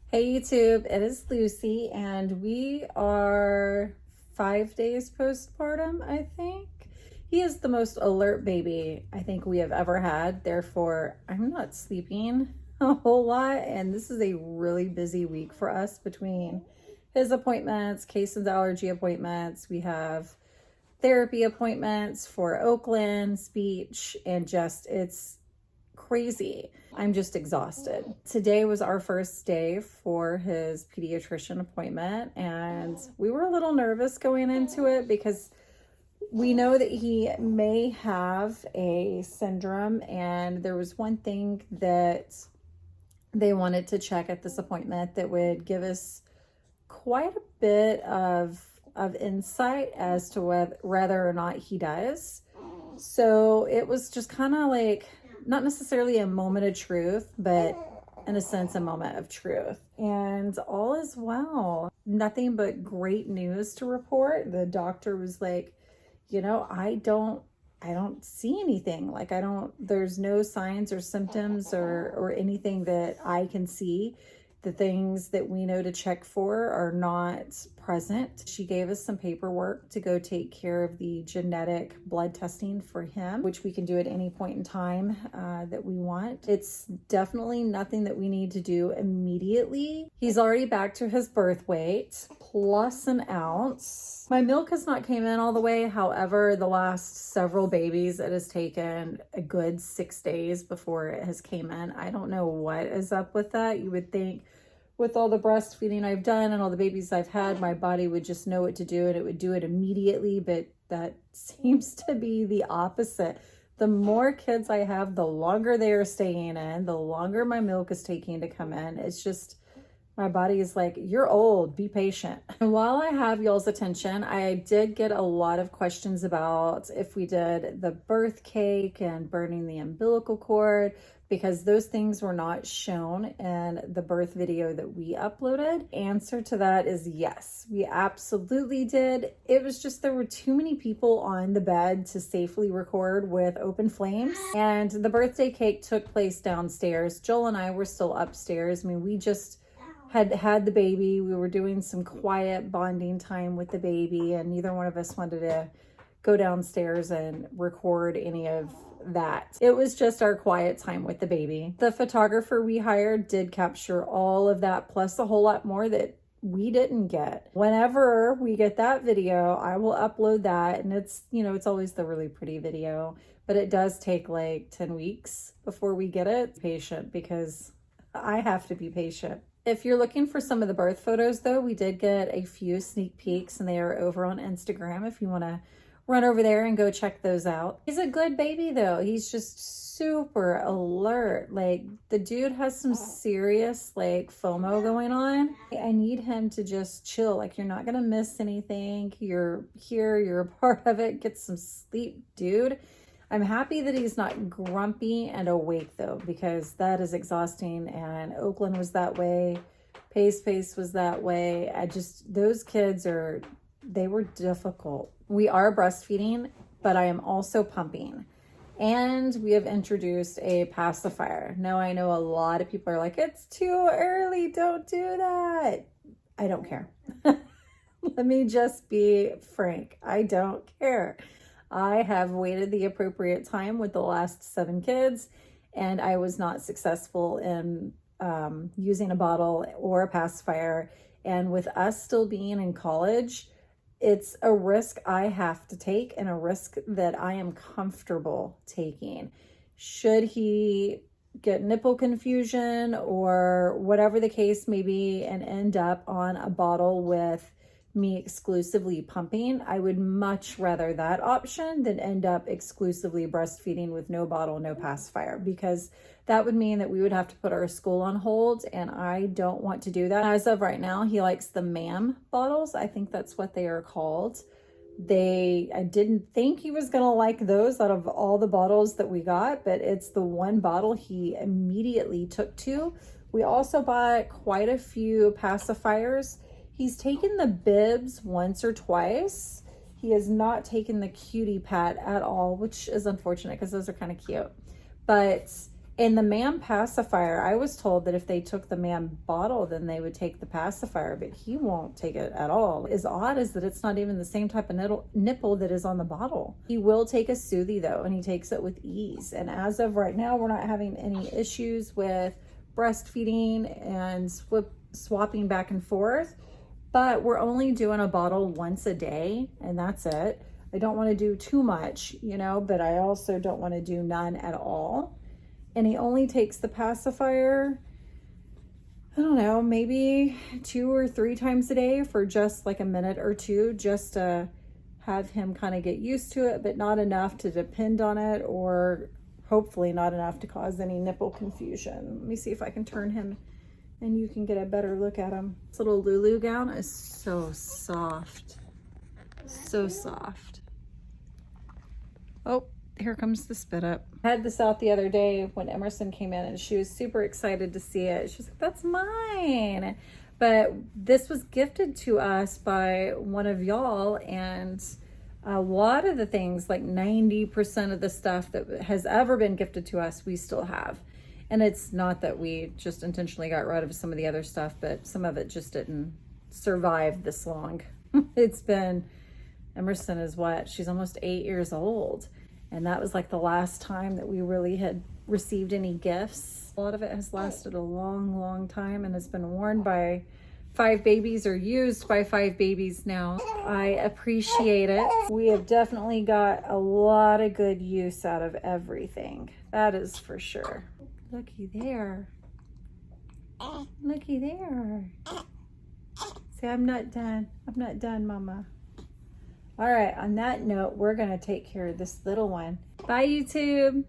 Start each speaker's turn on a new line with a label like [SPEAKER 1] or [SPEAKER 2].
[SPEAKER 1] Hey YouTube, it is Lucy and we are 5 days postpartum, I think. He is the most alert baby I think we have ever had. Therefore, I'm not sleeping a whole lot, and this is a really busy week for us between his appointments, Cason's allergy appointments. We have therapy appointments for Oakland, speech, and just it's crazy. I'm just exhausted. Today was our first day for his pediatrician appointment, and we were a little nervous going into it because we know that he may have a syndrome, and there was one thing that they wanted to check at this appointment that would give us quite a bit of insight as to whether or not he does. So it was just kind of like, not necessarily a moment of truth, but in a sense, a moment of truth. And all is well. Nothing but great news to report. The doctor was like, I don't see anything. Like, there's no signs or symptoms or anything that I can see. The things that we know to check for are not present. She gave us some paperwork to go take care of the genetic blood testing for him, which we can do at any point in time that we want. It's definitely nothing that we need to do immediately. He's already back to his birth weight, plus an ounce. My milk has not came in all the way. However, the last several babies, it has taken a good 6 days before it has came in. I don't know what is up with that. You would think with all the breastfeeding I've done and all the babies I've had, my body would just know what to do and it would do it immediately, but that seems to be the opposite. The more kids I have, the longer they are staying in, the longer my milk is taking to come in. It's just, my body is like, you're old, be patient. And while I have y'all's attention, I did get a lot of questions about if we did the birth cake and burning the umbilical cord, because those things were not shown in the birth video that we uploaded. Answer to that is yes, we absolutely did. It was just there were too many people on the bed to safely record with open flames. And the birthday cake took place downstairs. Joel and I were still upstairs. I mean, we just had the baby. We were doing some quiet bonding time with the baby, and neither one of us wanted to go downstairs and record any of that. It was just our quiet time with the baby. The photographer we hired did capture all of that, plus a whole lot more that we didn't get. Whenever we get that video, I will upload that, and it's always the really pretty video, but it does take like 10 weeks before we get it. Patient, because I have to be patient. If you're looking for some of the birth photos though, we did get a few sneak peeks and they are over on Instagram if you want to run over there and go check those out. He's a good baby though. He's just super alert. Like, the dude has some serious like FOMO going on. I need him to just chill. Like, you're not gonna miss anything. You're here, you're a part of it. Get some sleep, dude. I'm happy that he's not grumpy and awake though, because that is exhausting, and Oakland was that way. Pace was that way. Those kids they were difficult. We are breastfeeding, but I am also pumping. And we have introduced a pacifier. Now, I know a lot of people are like, it's too early, don't do that. I don't care. Let me just be frank. I don't care. I have waited the appropriate time with the last 7 kids, and I was not successful in using a bottle or a pacifier. And with us still being in college, it's a risk I have to take and a risk that I am comfortable taking. Should he get nipple confusion or whatever the case may be and end up on a bottle with me exclusively pumping, I would much rather that option than end up exclusively breastfeeding with no bottle, no pacifier, because that would mean that we would have to put our school on hold, and I don't want to do that. As of right now, he likes the MAM bottles. I think that's what they are called. I didn't think he was gonna like those out of all the bottles that we got, but it's the one bottle he immediately took to. We also bought quite a few pacifiers. He's taken the bibs once or twice. He has not taken the cutie pat at all, which is unfortunate because those are kind of cute. But In the MAM pacifier, I was told that if they took the MAM bottle, then they would take the pacifier, but he won't take it at all. As odd is that it's not even the same type of nipple that is on the bottle. He will take a Soothie though, and he takes it with ease. And as of right now, we're not having any issues with breastfeeding and swapping back and forth, but we're only doing a bottle once a day, and that's it. I don't want to do too much, you know, but I also don't want to do none at all. And he only takes the pacifier, I don't know, maybe 2 or 3 times a day for just like a minute or two, just to have him kind of get used to it, but not enough to depend on it, or hopefully not enough to cause any nipple confusion. Let me see if I can turn him and you can get a better look at him. This little Lulu gown is so soft, so soft. Oh, here comes the spit up. I had this out the other day when Emerson came in, and she was super excited to see it. She was like, that's mine. But this was gifted to us by one of y'all, and a lot of the things, like 90% of the stuff that has ever been gifted to us, we still have. And it's not that we just intentionally got rid of some of the other stuff, but some of it just didn't survive this long. It's been, Emerson is what? She's almost 8 years old. And that was like the last time that we really had received any gifts. A lot of it has lasted a long, long time and has been worn by 5 babies or used by 5 babies now. I appreciate it. We have definitely got a lot of good use out of everything. That is for sure. Looky there. Looky there. See, I'm not done. I'm not done, Mama. All right, on that note, we're going to take care of this little one. Bye, YouTube.